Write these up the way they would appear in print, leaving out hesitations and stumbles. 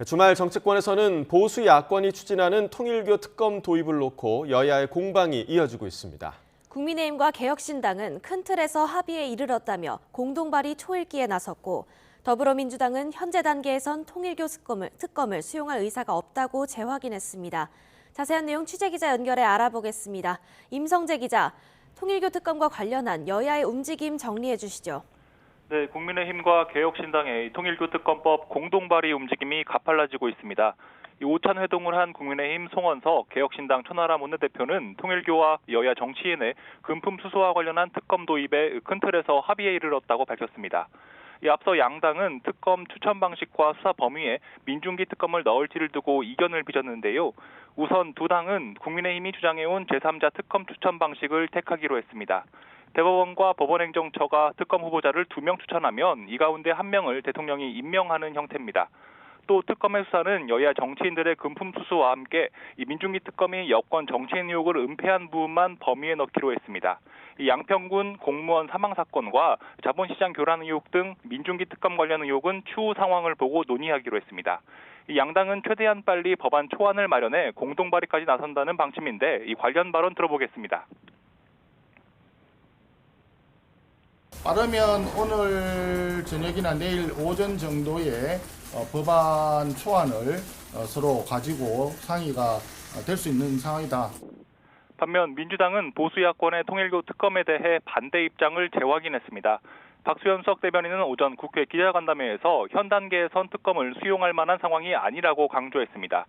주말 정치권에서는 보수 야권이 추진하는 통일교 특검 도입을 놓고 여야의 공방이 이어지고 있습니다. 국민의힘과 개혁신당은 큰 틀에서 합의에 이르렀다며 공동 발의 초읽기에 나섰고, 더불어민주당은 현재 단계에선 통일교 특검을 수용할 의사가 없다고 재확인했습니다. 자세한 내용 취재기자 연결해 알아보겠습니다. 임성재 기자, 통일교 특검과 관련한 여야의 움직임 정리해 주시죠. 네, 국민의힘과 개혁신당의 통일교 특검법 공동 발의 움직임이 가팔라지고 있습니다. 오찬 회동을 한 국민의힘 송원석, 개혁신당 천하람 원내대표는 통일교와 여야 정치인의 금품 수수와 관련한 특검 도입에 큰 틀에서 합의에 이르렀다고 밝혔습니다. 앞서 양당은 특검 추천 방식과 수사 범위에 민중기 특검을 넣을지를 두고 이견을 빚었는데요. 우선 두 당은 국민의힘이 주장해온 제3자 특검 추천 방식을 택하기로 했습니다. 대법원과 법원행정처가 특검 후보자를 2명 추천하면 이 가운데 1명을 대통령이 임명하는 형태입니다. 또 특검의 수사는 여야 정치인들의 금품 수수와 함께 이 민중기 특검이 여권 정치인 의혹을 은폐한 부분만 범위에 넣기로 했습니다. 이 양평군 공무원 사망 사건과 자본시장 교란 의혹 등 민중기 특검 관련 의혹은 추후 상황을 보고 논의하기로 했습니다. 이 양당은 최대한 빨리 법안 초안을 마련해 공동 발의까지 나선다는 방침인데 이 관련 발언 들어보겠습니다. 빠르면 오늘 저녁이나 내일 오전 정도에 법안 초안을 서로 가지고 상의가 될 수 있는 상황이다. 반면 민주당은 보수 야권의 통일교 특검에 대해 반대 입장을 재확인했습니다. 박수현석 대변인은 오전 국회 기자간담회에서 현 단계에선 특검을 수용할 만한 상황이 아니라고 강조했습니다.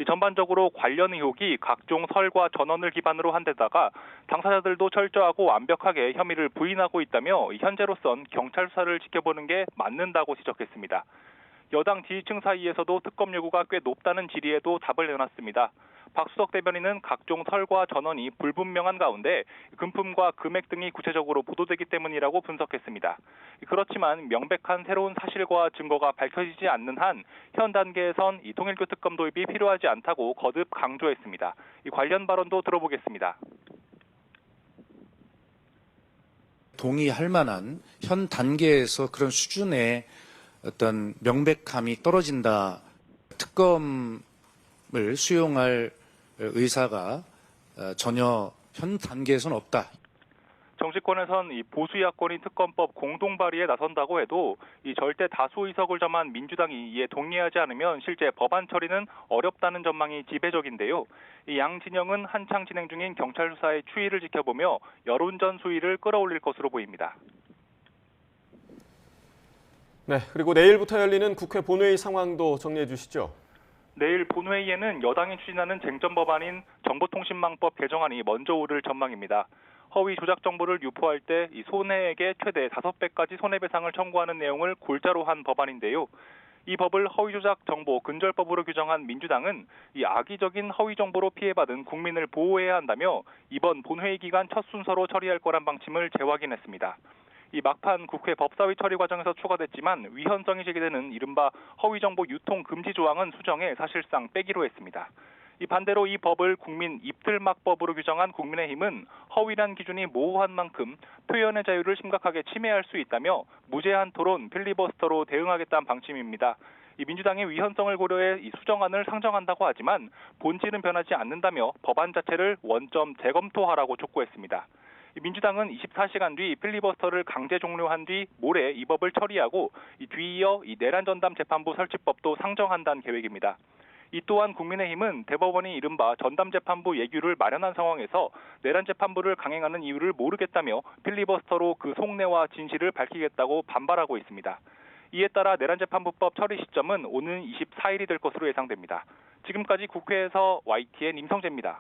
전반적으로 관련 의혹이 각종 설과 전언을 기반으로 한 데다가 당사자들도 철저하고 완벽하게 혐의를 부인하고 있다며 현재로선 경찰 수사를 지켜보는 게 맞는다고 지적했습니다. 여당 지지층 사이에서도 특검 요구가 꽤 높다는 질의에도 답을 내놨습니다. 박수석 대변인은 각종 설과 전언이 불분명한 가운데 금품과 금액 등이 구체적으로 보도되기 때문이라고 분석했습니다. 그렇지만 명백한 새로운 사실과 증거가 밝혀지지 않는 한 현 단계에선 이 통일교 특검 도입이 필요하지 않다고 거듭 강조했습니다. 이 관련 발언도 들어보겠습니다. 동의할 만한 현 단계에서 그런 수준의 어떤 명백함이 떨어진다. 특검을 수용할 의사가 전혀 현 단계에서는 없다. 정치권에선 이 보수 야권이 특검법 공동 발의에 나선다고 해도 이 절대 다수 의석을 점한 민주당이 이에 동의하지 않으면 실제 법안 처리는 어렵다는 전망이 지배적인데요. 이 양 진영은 한창 진행 중인 경찰 수사의 추이를 지켜보며 여론전 수위를 끌어올릴 것으로 보입니다. 네, 그리고 내일부터 열리는 국회 본회의 상황도 정리해 주시죠. 내일 본회의에는 여당이 추진하는 쟁점 법안인 정보통신망법 개정안이 먼저 오를 전망입니다. 허위 조작 정보를 유포할 때 이 손해액의 최대 5배까지 손해배상을 청구하는 내용을 골자로 한 법안인데요. 이 법을 허위 조작 정보 근절법으로 규정한 민주당은 이 악의적인 허위 정보로 피해받은 국민을 보호해야 한다며 이번 본회의 기간 첫 순서로 처리할 거란 방침을 재확인했습니다. 이 막판 국회 법사위 처리 과정에서 추가됐지만 위헌성이 제기되는 이른바 허위정보 유통 금지 조항은 수정해 사실상 빼기로 했습니다. 이 반대로 이 법을 국민 입틀막법으로 규정한 국민의힘은 허위란 기준이 모호한 만큼 표현의 자유를 심각하게 침해할 수 있다며 무제한 토론 필리버스터로 대응하겠다는 방침입니다. 이 민주당이 위헌성을 고려해 이 수정안을 상정한다고 하지만 본질은 변하지 않는다며 법안 자체를 원점 재검토하라고 촉구했습니다. 민주당은 24시간 뒤 필리버스터를 강제 종료한 뒤 모레 이 법을 처리하고 뒤이어 이 내란전담 재판부 설치법도 상정한다는 계획입니다. 이 또한 국민의힘은 대법원이 이른바 전담재판부 예규를 마련한 상황에서 내란재판부를 강행하는 이유를 모르겠다며 필리버스터로 그 속내와 진실을 밝히겠다고 반발하고 있습니다. 이에 따라 내란재판부법 처리 시점은 오는 24일이 될 것으로 예상됩니다. 지금까지 국회에서 YTN 임성재입니다.